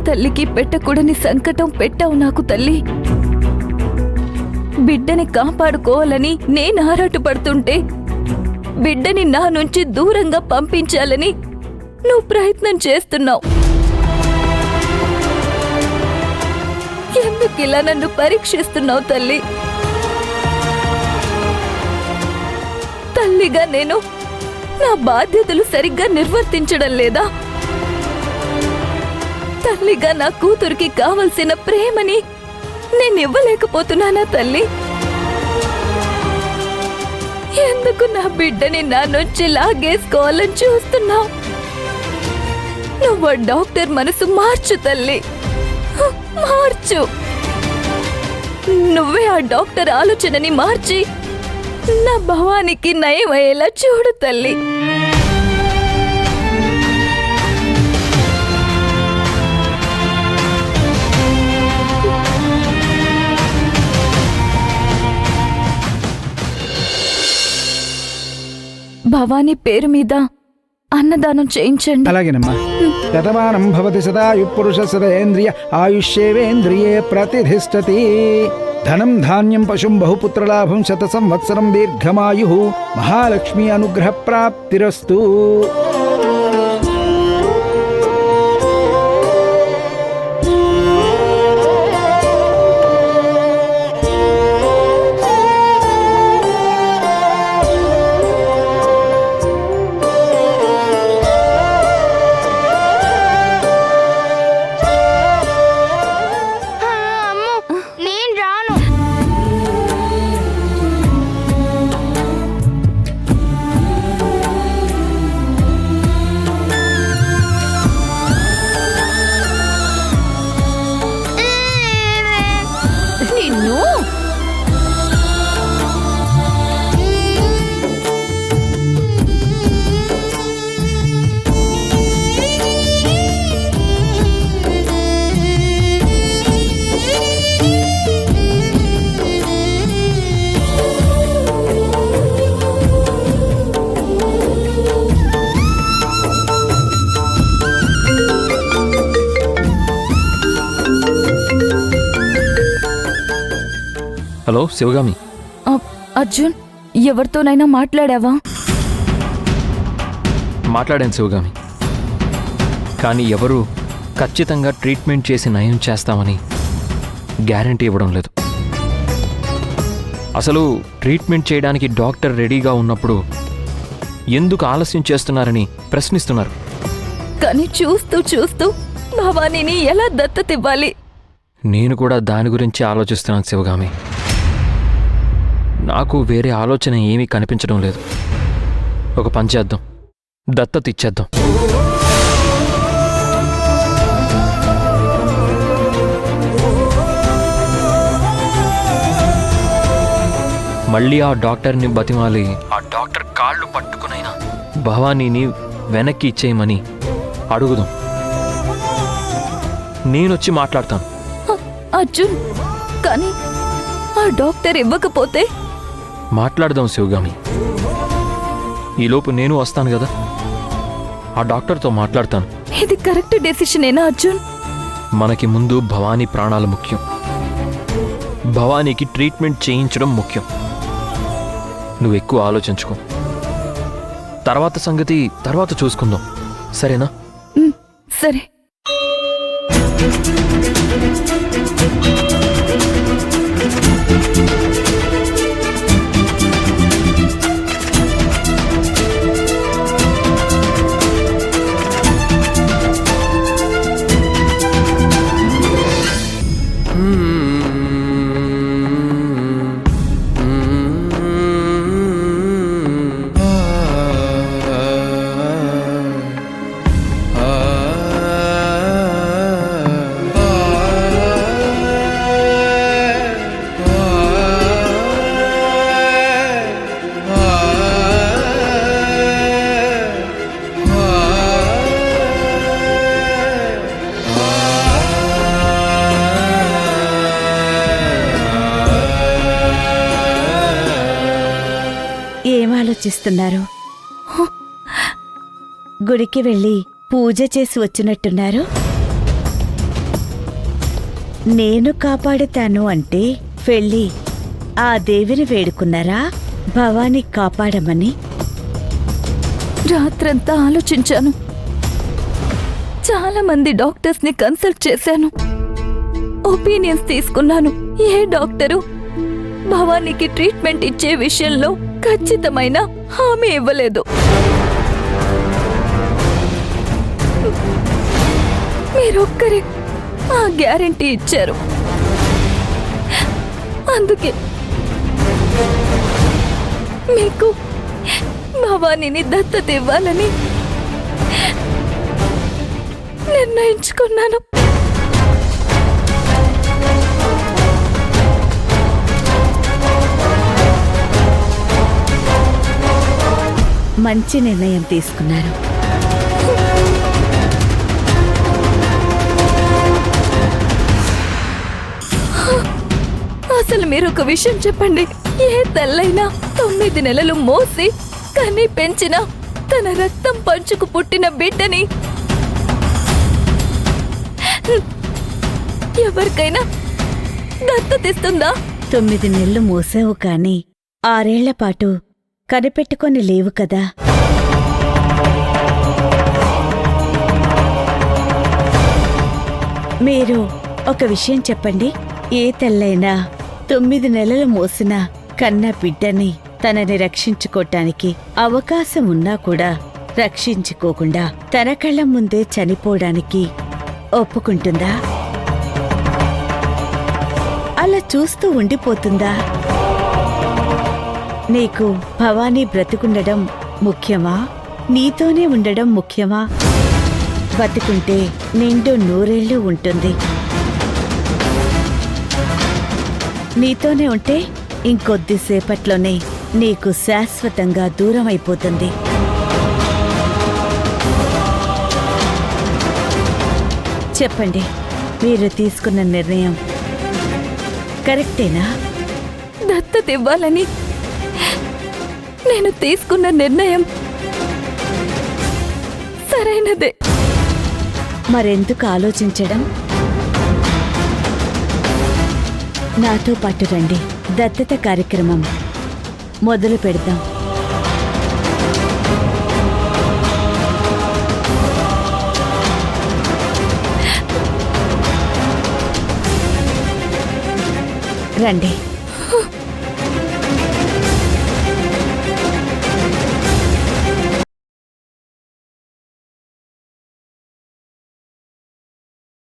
తల్లికి పెట్టకూడని సంకటం పెట్టావు నాకు తల్లి. బిడ్డని కాపాడుకోవాలని నేను ఆరాటపడుతుంటే బిడ్డని నా నుంచి దూరంగా పంపించాలని నువ్వు ప్రయత్నం చేస్తున్నావు. ఎందుకిలా నన్ను పరీక్షిస్తున్నావు తల్లి? తల్లిగా నేను నా బాధ్యతలు సరిగ్గా నిర్వర్తించడం లేదా? తల్లిగా నా కూతురికి కావలసిన ప్రేమని నేనివ్వలేకపోతున్నానా తల్లి? ఎందుకు నా బిడ్డని నా నుంచి లాగేసుకోవాలని చూస్తున్నావు? నువ్వు డాక్టర్ మనసు మార్చు తల్లి, మార్చు. నువ్వే ఆ డాక్టర్ ఆలోచనని మార్చి నా భవానికి నయమయ్యేలా చూడు తల్లి. భవానీ పేరు మీద అన్నదానం చేయించండి. అలాగేనమ్మా. శతమానం భవతి సదాయు పురుష సదేంద్రియ ఆయుష్యేవేంద్రియే ప్రతిష్ఠతి. ధనం ధాన్యం పశుం బహుపుత్రలాభం శత సంవత్సరం దీర్ఘమాయు. మహాలక్ష్మి అనుగ్రహ ప్రాప్తిరస్తు. హలో శివగామి. అర్జున్, ఎవరితోనైనా మాట్లాడావా? మాట్లాడాను శివగామి, కానీ ఎవరు ఖచ్చితంగా ట్రీట్మెంట్ చేసి నయం చేస్తామని గ్యారంటీ ఇవ్వడం లేదు. అసలు ట్రీట్మెంట్ చేయడానికి డాక్టర్ రెడీగా ఉన్నప్పుడు ఎందుకు ఆలస్యం చేస్తున్నారని ప్రశ్నిస్తున్నారు. కానీ చూస్తూ చూస్తూ భవానీని ఎలా దత్తతివ్వాలి? నేను కూడా దాని గురించి ఆలోచిస్తున్నాను శివగామి. నాకు వేరే ఆలోచన ఏమీ కనిపించడం లేదు. ఒక పని చేద్దాం, దత్తత ఇచ్చేద్దాం. మళ్ళీ ఆ డాక్టర్ని బతిమాలి ఆ డాక్టర్ కాళ్ళు పట్టుకునైనా భవానీని వెనక్కి ఇచ్చేయమని అడుగుదాం. నేనొచ్చి మాట్లాడతాను. అర్జున్, కానీ ఆ డాక్టర్ ఇవ్వకపోతే? మాట్లాడదాం శివగామి. ఈలోపు నేను వస్తాను కదా, ఆ డాక్టర్తో మాట్లాడతాను. ఇది కరెక్ట్ డెసిషనేనా అర్జున్? మనకి ముందు భవానీ ప్రాణాలు ముఖ్యం. భవానీకి ట్రీట్మెంట్ చేయించడం ముఖ్యం. నువ్వు ఎక్కువ ఆలోచించుకో. తర్వాత సంగతి తర్వాత చూసుకుందాం, సరేనా? సరే. ఆలోచిస్తున్నారు? గుడికి వెళ్ళి పూజ చేసి వచ్చినట్టున్నారు. నేను కాపాడుతాను అంటే వెళ్ళి ఆ దేవిని వేడుకున్నారా భవానీ కాపాడమని? రాత్రంతా ఆలోచించాను. చాలా మంది డాక్టర్స్ ని కన్సల్ట్ చేశాను. ఒపీనియన్స్ తీసుకున్నాను. ఏ డాక్టరు భవానీకి ట్రీట్మెంట్ ఇచ్చే విషయంలో ఖచ్చితమైన హామీ ఇవ్వలేదు. మీరొక్కరే ఆ గ్యారెంటీ ఇచ్చారు. అందుకే మీకు భవానీని దత్తత ఇవ్వాలని నిర్ణయించుకున్నాను. మంచి నిర్ణయం తీసుకున్నారు. అసలు మీరు ఒక విషయం చెప్పండి. ఏ తల్లైనా 9 నెలలు మోసి కని పెంచిన తన రక్తం పంచుకు పుట్టిన బిడ్డని ఎవరికైనా దత్తతిస్తుందా? 9 నెలలు మోసావు కాని 6 ఏళ్ల పాటు కనిపెట్టుకొని లేవు కదా. మీరు ఒక విషయం చెప్పండి. ఏ తల్లైనా 9 నెలలు మోసిన కన్న బిడ్డని తనని రక్షించుకోటానికి అవకాశం ఉన్నా కూడా రక్షించుకోకుండా తన కళ్ళ ముందే చనిపోవడానికి ఒప్పుకుంటుందా? అలా చూస్తూ ఉండిపోతుందా? నీకు భవానీ బ్రతుకుండడం ముఖ్యమా, నీతోనే ఉండడం ముఖ్యమా? బతుకుంటే నిండు 100 ఏళ్ళు ఉంటుంది. నీతోనే ఉంటే ఇంకొద్దిసేపట్లోనే నీకు శాశ్వతంగా దూరం అయిపోతుంది. చెప్పండి, మీరు తీసుకున్న నిర్ణయం కరెక్టేనా? దత్తత ఇవ్వాలని నేను తీసుకున్న నిర్ణయం సరైనదే. మరెందుకు ఆలోచించడం? నాతో పాటు రండి, దత్తత కార్యక్రమం మొదలు పెడదాం. రండి.